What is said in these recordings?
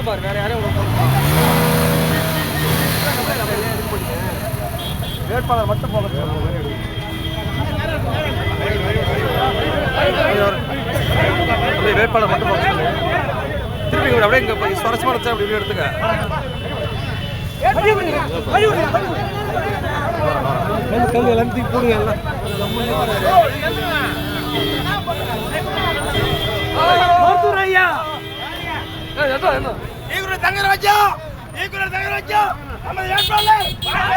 பாரு வேற யாரையும் வேட்பாளர் மட்டும் போக வேட்பாளர் மட்டும் போக திருப்பி அப்படியே இங்க சுவாரஸ்யமா வச்சா அப்படி எடுத்துக்க எல்லாம் தூக்கி போடுங்க எல்லாம் நமது வேட்பாளர்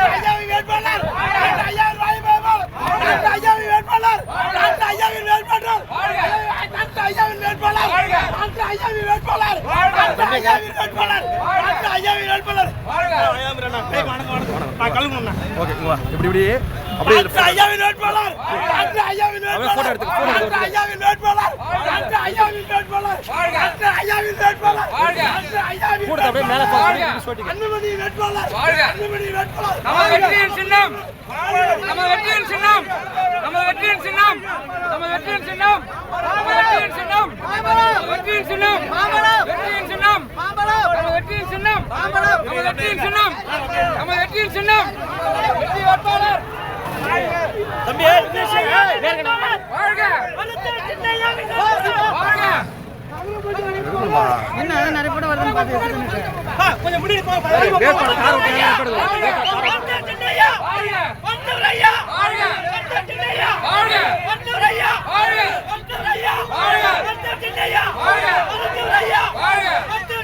ஐயாவின் வேட்பாளர் ஐயாவின் வேட்பாளர் ஐயாவின் வேட்பாளர் ஐயாவின் வேட்பாளர் ஐயாவின் வேட்பாளர் ஐயாவின் வேட்பாளர் ஐயாவின் வேட்பாளர் ஐயாவின் வேட்பாளர் நான் கழுவுறேன் ஓகே வா இப்படி அப்படியே ஐயாவின் வேட்பாளர் ஐயாவின் வேட்பாளர் போட்டோ எடுத்து ஐயாவின் வேட்பாளர் ஐயாவின் வேட்பாளர் ஐயாவின் வேட்பாளர் ஐயாவின் கூட அப்படியே மேலே பாருங்க அனுமதி வேட்பாளர் அனுமதி வேட்பாளர் நம்ம வெற்றியின் சின்னம் நம்ம வெற்றியின் சின்னம் நம்ம வெற்றியின் சின்னம் நம்ம வெற்றியின் சின்னம் நம்ம வெற்றியின் சின்னம் வெற்றியின் சின்னம் வெற்றியின் சின்னம் நம்ம வெற்றியின் சின்னம் நம்ம வெற்றியின் சின்னம் நம்ம வெற்றியின் சின்னம் வெற்றி வேட்பாளர் தம்பி வாழ்க வாழ்க என்ன நிறைய பேர் வருதுன்னு பாத்து கொஞ்சம் முடி போ வேட்பாளர் கார் ஓட்ட சின்னையா வாழ்க வந்தரையா வாழ்க சின்னையா வாழ்க வந்தரையா வாழ்க வந்தரையா வாழ்க சின்னையா வாழ்க வந்தரையா வாழ்க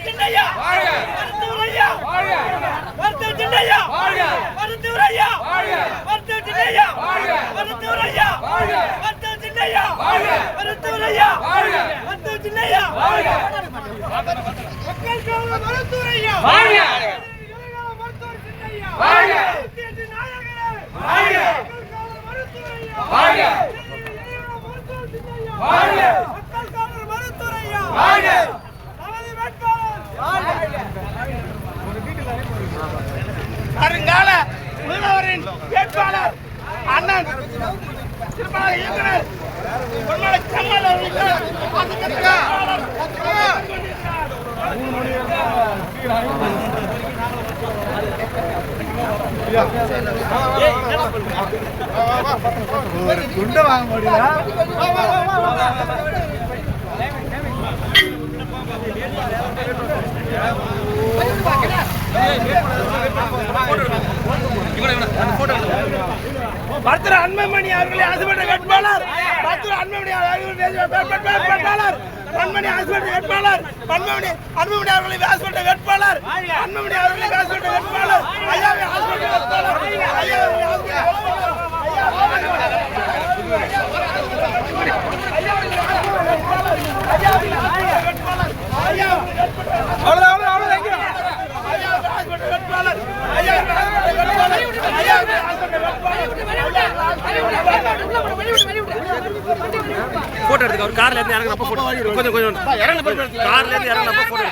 சின்னையா வாழ்க வந்தரையா வாழ்க சின்னையா வாழ்க வந்தரையா வாழ்க சின்னையா வாழ்க வந்தரையா வாழ்க சின்னையா வாழ்க வந்தரையா வாழ்க சின்னையா வாழ்க மக்கள் காவலர் மருத்துவரையா வாழ்க மருத்துவர் சின்னையா வாழ்க நாயகரே வாழ்க மக்கள் காவலர் மருத்துவரையா வாழ்க மருத்துவர் சின்னையா வாழ்க மக்கள் காவலர் மருத்துவரையா வாழ்க நமது வேட்பாளர் வாழ்க வருங்கால முதல்வரின் வேட்பாளர் அண்ணன் திருமண இயக்குனர் பொன்மலை செம்மல் அவர்கள் ஒரு குண்டை வாங்க முடியல மருத்துவர் அன்பமணி அவர்களை ஆசைப்பட்ட வேட்பாளர் மருத்துவர் அன்பமணி வேட்பாளர் பன்மணி ஆசைப்பட்ட வேட்பாளர் பன்மணி அன்பமணி அவர்களை ஆசைப்பட்ட வேட்பாளர் அன்பமணி அவர்களை ஆசைப்பட்ட வேட்பாளர் ஐயாவை ஆசைப்பட்ட வேட்பாளர் போட்டோ எடுத்துக்க அவர் கார்ல இருந்து இறங்குறப்ப போட்டோ கொஞ்சம் கொஞ்சம் கார்ல இருந்து இறங்குறப்ப போட்டோ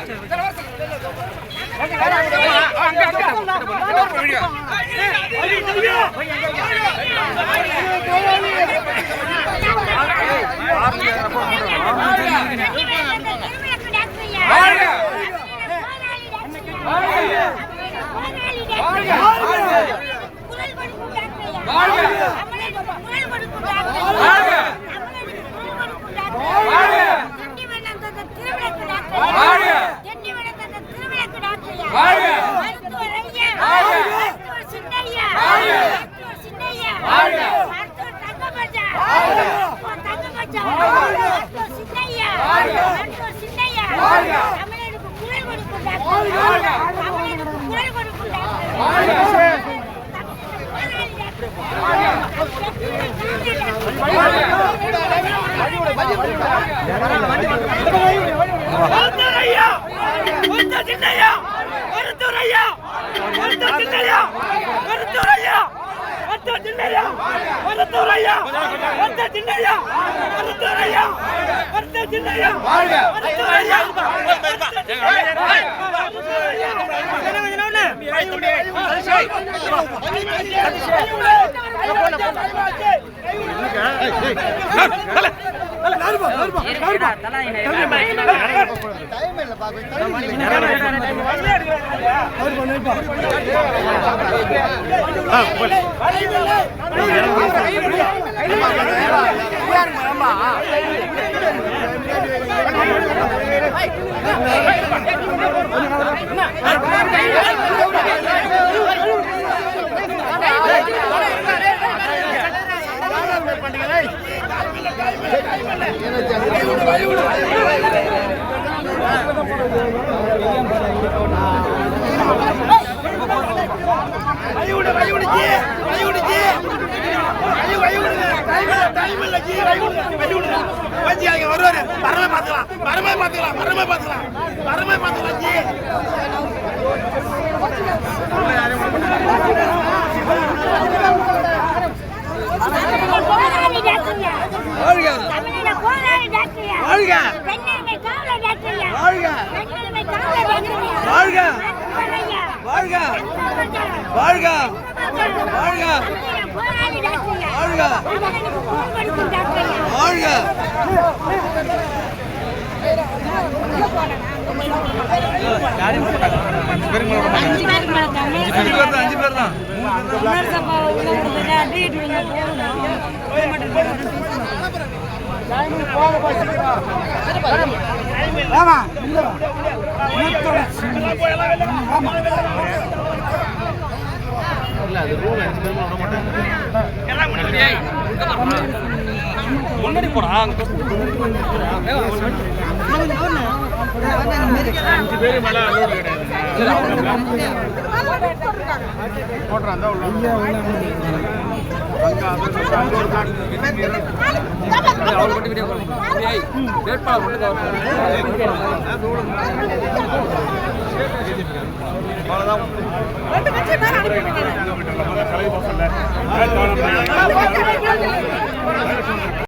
முன்னாடி போறா அவ்வளவுதான்